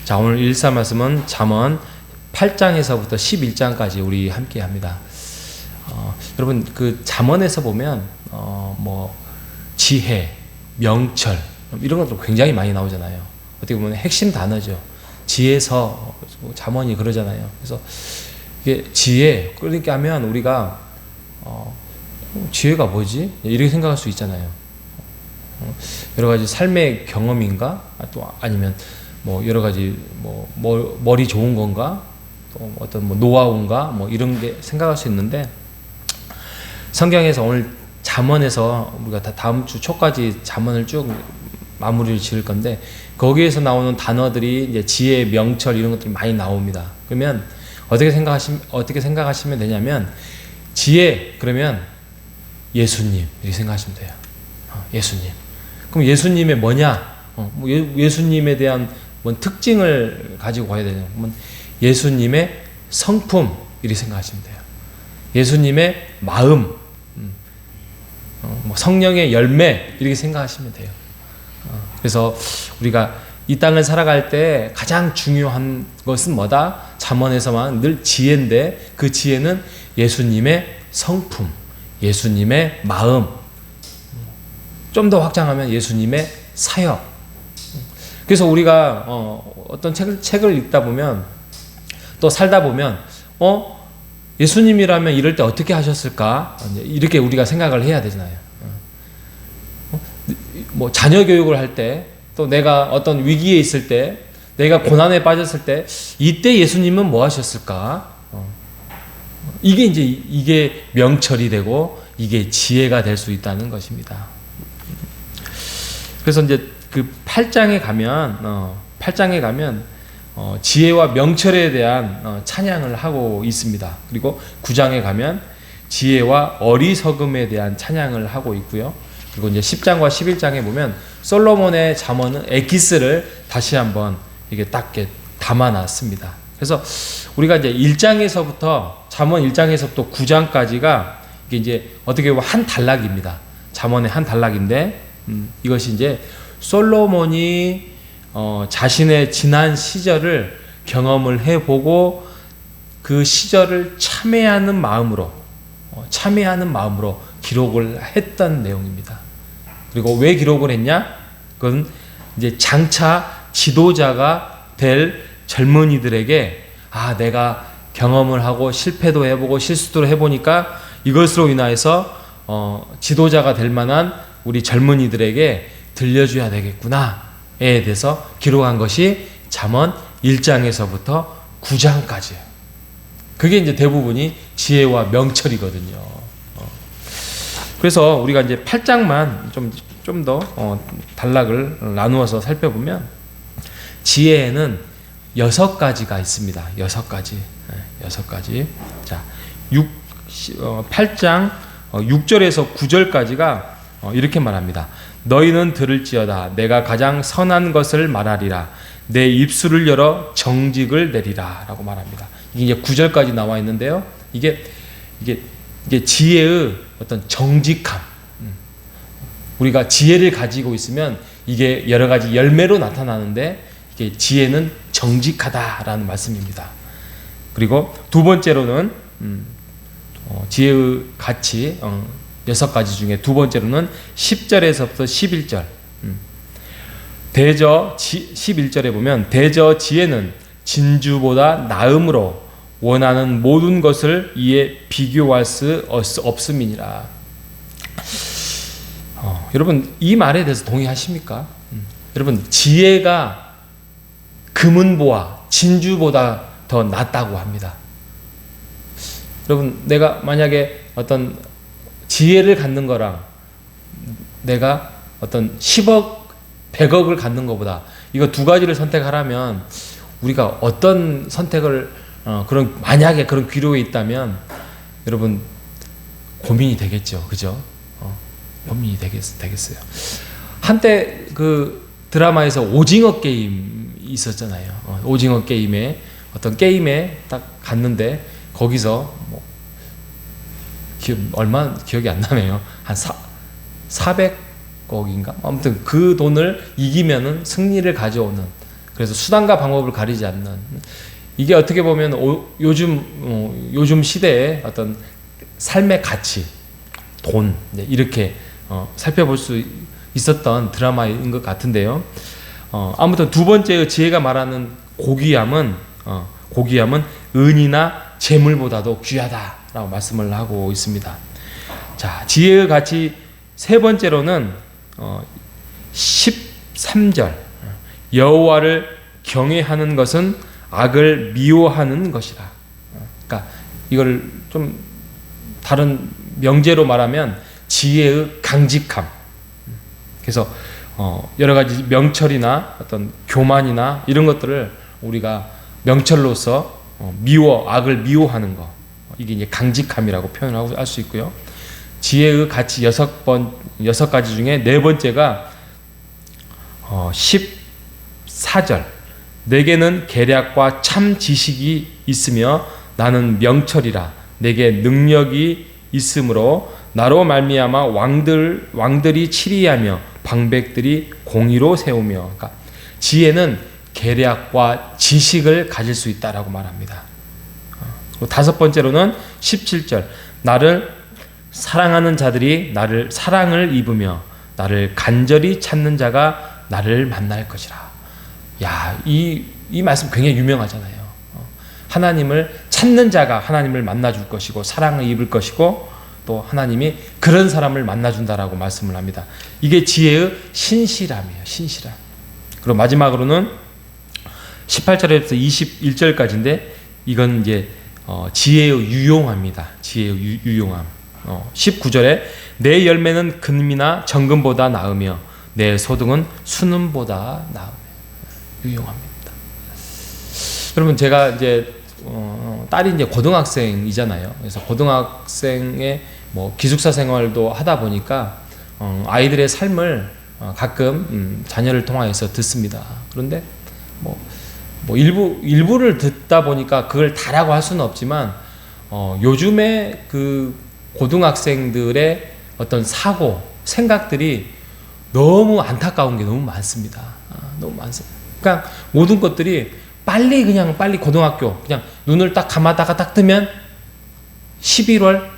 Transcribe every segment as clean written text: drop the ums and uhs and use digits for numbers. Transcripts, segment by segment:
자, 오늘 일사 말씀은 잠언 8장에서부터 11장까지 우리 함께 합니다. 여러분, 그 잠언에서 보면 뭐 지혜, 명철 이런 것도 굉장히 많이 나오잖아요. 어떻게 보면 핵심 단어죠. 지혜서, 잠언이 그러잖아요. 그래서 이게 지혜, 그러니까 하면 우리가 지혜가 뭐지? 이렇게 생각할 수 있잖아요. 여러 가지 삶의 경험인가? 또 아니면 뭐 여러 가지 뭐 머리 좋은 건가? 또 어떤 뭐 노하우인가? 뭐 이런 게 생각할 수 있는데, 성경에서 오늘 잠언에서 우리가 다음 주 초까지 잠언을 쭉 마무리를 지을 건데, 거기에서 나오는 단어들이 이제 지혜, 명철 이런 것들이 많이 나옵니다. 그러면 어떻게 생각하시면 되냐면, 지혜 그러면 예수님 이렇게 생각하시면 돼요. 예수님. 그럼 예수님의 뭐냐? 예수님에 대한 뭔 특징을 가지고 가야 되냐? 예수님의 성품 이렇게 생각하시면 돼요. 예수님의 마음, 성령의 열매 이렇게 생각하시면 돼요. 그래서 우리가 이 땅을 살아갈 때 가장 중요한 것은 뭐다? 잠언에서만 늘 지혜인데, 그 지혜는 예수님의 성품, 예수님의 마음, 좀 더 확장하면 예수님의 사역. 그래서 우리가 어떤 책을 읽다 보면, 또 살다 보면 예수님이라면 이럴 때 어떻게 하셨을까? 이렇게 우리가 생각을 해야 되잖아요. 뭐 자녀 교육을 할 때, 또 내가 어떤 위기에 있을 때, 내가 고난에 빠졌을 때, 이때 예수님은 뭐 하셨을까? 이게 명철이 되고 이게 지혜가 될 수 있다는 것입니다. 그래서 이제 그 8장에 가면 지혜와 명철에 대한 찬양을 하고 있습니다. 그리고 9장에 가면 지혜와 어리석음에 대한 찬양을 하고 있고요. 그리고 이제 10장과 11장에 보면 솔로몬의 잠언은 엑기스를 다시 한번 이게 딱 담아놨습니다. 그래서 우리가 이제 1장에서부터 잠언 1장에서부터 9장까지가 이게 이제 어떻게 보면 한 단락입니다. 잠언의 한 단락인데, 이것이 이제 솔로몬이 자신의 지난 시절을 경험을 해보고 그 시절을 참회하는 마음으로 기록을 했던 내용입니다. 그리고 왜 기록을 했냐? 그건 이제 장차 지도자가 될 젊은이들에게, 내가 경험을 하고 실패도 해보고 실수도 해보니까 이것으로 인하여서 지도자가 될 만한 우리 젊은이들에게 들려줘야 되겠구나에 대해서 기록한 것이 잠언 1장에서부터 9장까지예요. 그게 이제 대부분이 지혜와 명철이거든요. 그래서 우리가 이제 8장만 좀 더 단락을 나누어서 살펴보면, 지혜에는 6가지가 있습니다. 6가지. 자, 8장 6절에서 9절까지가 이렇게 말합니다. 너희는 들을지어다. 내가 가장 선한 것을 말하리라. 내 입술을 열어 정직을 내리라. 라고 말합니다. 이게 이제 9절까지 나와 있는데요. 이게 지혜의 어떤 정직함. 우리가 지혜를 가지고 있으면 이게 여러 가지 열매로 나타나는데, 이게 지혜는 정직하다라는 말씀입니다. 그리고 두 번째로는 지혜의 가치 6가지 중에 두 번째로는 10절에서부터 11절. 11절에 보면, 대저 지혜는 진주보다 나음으로 원하는 모든 것을 이에 비교할 수 없음이니라. 여러분, 이 말에 대해서 동의하십니까? 여러분, 지혜가 금은보와 진주보다 더 낫다고 합니다. 여러분, 내가 만약에 어떤 지혜를 갖는 거랑 내가 어떤 10억, 100억을 갖는 것보다 이거 두 가지를 선택하라면 우리가 어떤 선택을 만약에 그런 기로에 있다면 여러분 고민이 되겠죠. 그죠? 고민이 되겠어요. 한때 그 드라마에서 오징어 게임 있었잖아요. 오징어 게임에 어떤 게임에 딱 갔는데 거기서 기억이 안 나네요. 한 400억인가? 아무튼 그 돈을 이기면은 승리를 가져오는 그래서 수단과 방법을 가리지 않는, 이게 어떻게 보면 요즘 시대의 어떤 삶의 가치, 돈, 이렇게 살펴볼 수 있었던 드라마인 것 같은데요. 아무튼 두 번째 지혜가 말하는 고귀함은 은이나 재물보다도 귀하다라고 말씀을 하고 있습니다. 자, 지혜의 가치 세 번째로는 13절, 여호와를 경외하는 것은 악을 미워하는 것이라. 그러니까 이걸 좀 다른 명제로 말하면 지혜의 강직함. 그래서 여러 가지 명철이나 어떤 교만이나 이런 것들을 우리가 명철로서 악을 미워하는 거, 이게 이제 강직함이라고 표현을 할 수 있고요. 지혜의 가치 6가지 중에 네 번째가 14절, 내게는 계략과 참 지식이 있으며 나는 명철이라. 내게 능력이 있으므로 나로 말미암아 왕들이 치리하며 방백들이 공의로 세우며. 그러니까 지혜는 계략과 지식을 가질 수 있다라고 말합니다. 그리고 다섯 번째로는 17절, 나를 사랑하는 자들이 나를 사랑을 입으며 나를 간절히 찾는 자가 나를 만날 것이라. 야, 이 말씀 굉장히 유명하잖아요. 하나님을 찾는 자가 하나님을 만나줄 것이고 사랑을 입을 것이고 또 하나님이 그런 사람을 만나준다라고 말씀을 합니다. 이게 지혜의 신실함이에요. 신실함. 그리고 마지막으로는 18절에서 21절까지인데 이건 이제 지혜의 유용함입니다. 지혜의 유용함. 19절에 내 열매는 금이나 정금보다 나으며 내 소득은 순금보다 나으며. 유용합니다. 여러분, 제가 이제 딸이 이제 고등학생이잖아요. 그래서 고등학생의 기숙사 생활도 하다 보니까 아이들의 삶을 가끔 자녀를 통하여서 듣습니다. 그런데 일부를 듣다 보니까 그걸 다라고 할 수는 없지만 요즘에 그 고등학생들의 어떤 생각들이 너무 안타까운 게 너무 많습니다. 너무 많습니다. 그러니까 모든 것들이 빨리 고등학교 그냥 눈을 딱 감았다가 딱 뜨면 11월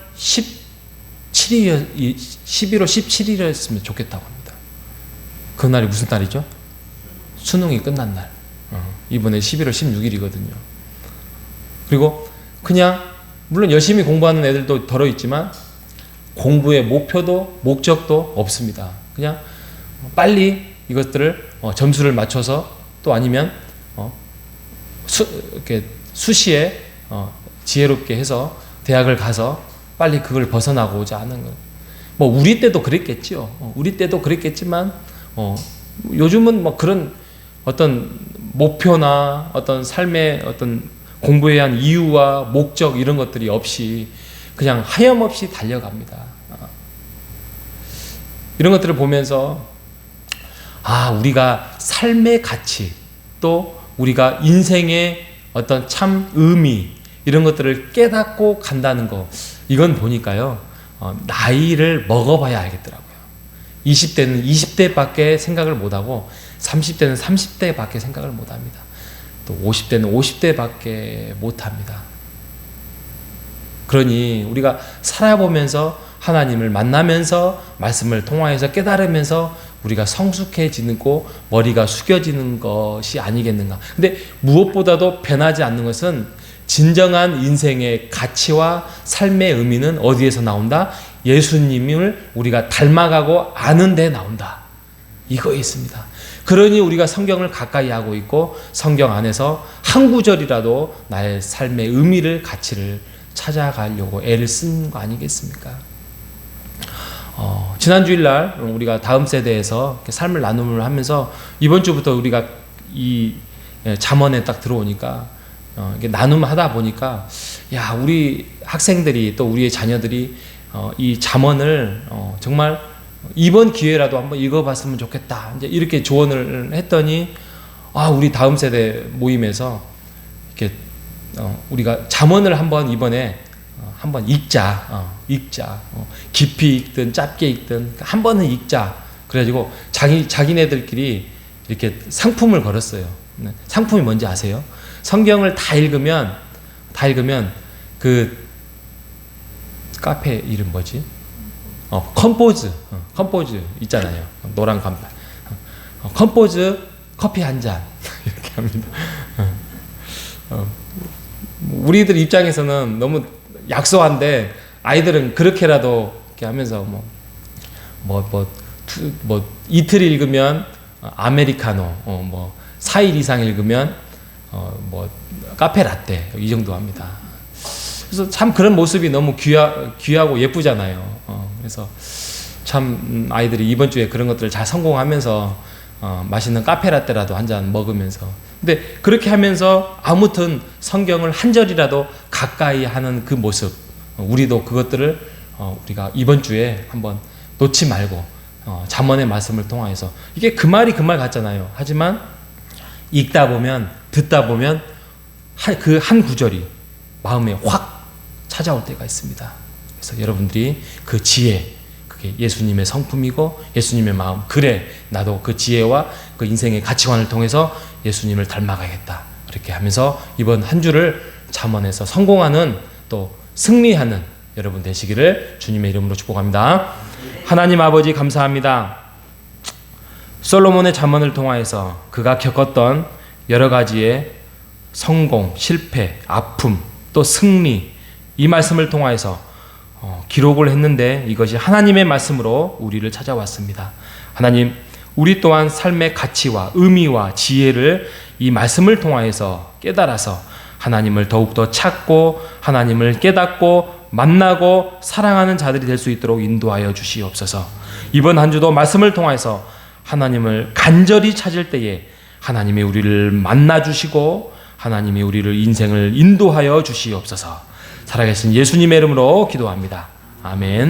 17일이었으면 좋겠다고 합니다. 그날이 무슨 날이죠? 수능이 끝난 날. 이번에 11월 16일이거든요. 그리고 그냥 물론 열심히 공부하는 애들도 덜어 있지만 공부의 목표도 목적도 없습니다. 그냥 빨리 이것들을 점수를 맞춰서 또 아니면 이렇게 수시에 지혜롭게 해서 대학을 가서 빨리 그걸 벗어나고자 하는 거. 우리 때도 그랬겠죠. 우리 때도 그랬겠지만 요즘은 그런 어떤 목표나 어떤 삶의 어떤 공부에 대한 이유와 목적 이런 것들이 없이 그냥 하염없이 달려갑니다. 이런 것들을 보면서 우리가 삶의 가치 또 우리가 인생의 어떤 참 의미 이런 것들을 깨닫고 간다는 거, 이건 보니까요 나이를 먹어봐야 알겠더라고요. 20대는 20대밖에 생각을 못하고 30대는 30대밖에 생각을 못합니다. 또 50대는 50대밖에 못합니다. 그러니 우리가 살아보면서 하나님을 만나면서 말씀을 통하여서 깨달으면서 우리가 성숙해지고 머리가 숙여지는 것이 아니겠는가. 근데 무엇보다도 변하지 않는 것은 진정한 인생의 가치와 삶의 의미는 어디에서 나온다? 예수님을 우리가 닮아가고 아는 데 나온다. 이거에 있습니다. 그러니 우리가 성경을 가까이 하고 있고 성경 안에서 한 구절이라도 나의 삶의 의미를 가치를 찾아가려고 애를 쓴 거 아니겠습니까? 지난 주일날 우리가 다음 세대에서 삶을 나눔을 하면서 이번 주부터 우리가 이 잠언에 딱 들어오니까 이게 나눔하다 보니까 우리 학생들이 또 우리의 자녀들이 이 잠언을 정말 이번 기회라도 한번 읽어봤으면 좋겠다. 이제 이렇게 조언을 했더니 우리 다음 세대 모임에서 이렇게 우리가 잠언을 한번 이번에 한번 읽자. 깊이 읽든 짧게 읽든 한 번은 읽자. 그래가지고 자기네들끼리 이렇게 상품을 걸었어요. 상품이 뭔지 아세요? 성경을 다 읽으면 그 카페 이름 뭐지? 컴포즈 있잖아요. 노란 간판. 컴포즈 커피 한 잔 이렇게 합니다. 우리들 입장에서는 너무 약소한데 아이들은 그렇게라도 이렇게 하면서 이틀 읽으면 아메리카노, 4일 이상 읽으면 카페 라떼 이 정도 합니다. 그래서 참 그런 모습이 너무 귀하고 예쁘잖아요. 그래서 참 아이들이 이번 주에 그런 것들을 잘 성공하면서 맛있는 카페 라떼라도 한 잔 먹으면서, 근데 그렇게 하면서 아무튼 성경을 한 절이라도 가까이 하는 그 모습, 우리도 그것들을 우리가 이번 주에 한번 놓지 말고 잠언의 말씀을 통하여서, 이게 그 말이 그 말 같잖아요. 하지만 읽다 보면 듣다 보면 그 한 구절이 마음에 확 찾아올 때가 있습니다. 그래서 여러분들이 그 지혜, 그게 예수님의 성품이고 예수님의 마음, 그래 나도 그 지혜와 그 인생의 가치관을 통해서 예수님을 닮아가겠다, 그렇게 하면서 이번 한 주를 잠언에서 성공하는, 또 승리하는 여러분 되시기를 주님의 이름으로 축복합니다. 하나님 아버지 감사합니다. 솔로몬의 잠언을 통하여서 그가 겪었던 여러 가지의 성공, 실패, 아픔, 또 승리, 이 말씀을 통하여서 기록을 했는데 이것이 하나님의 말씀으로 우리를 찾아왔습니다. 하나님, 우리 또한 삶의 가치와 의미와 지혜를 이 말씀을 통하여서 깨달아서 하나님을 더욱더 찾고 하나님을 깨닫고 만나고 사랑하는 자들이 될 수 있도록 인도하여 주시옵소서. 이번 한 주도 말씀을 통해서 하나님을 간절히 찾을 때에 하나님이 우리를 만나 주시고 하나님이 우리를 인생을 인도하여 주시옵소서. 살아계신 예수님의 이름으로 기도합니다. 아멘.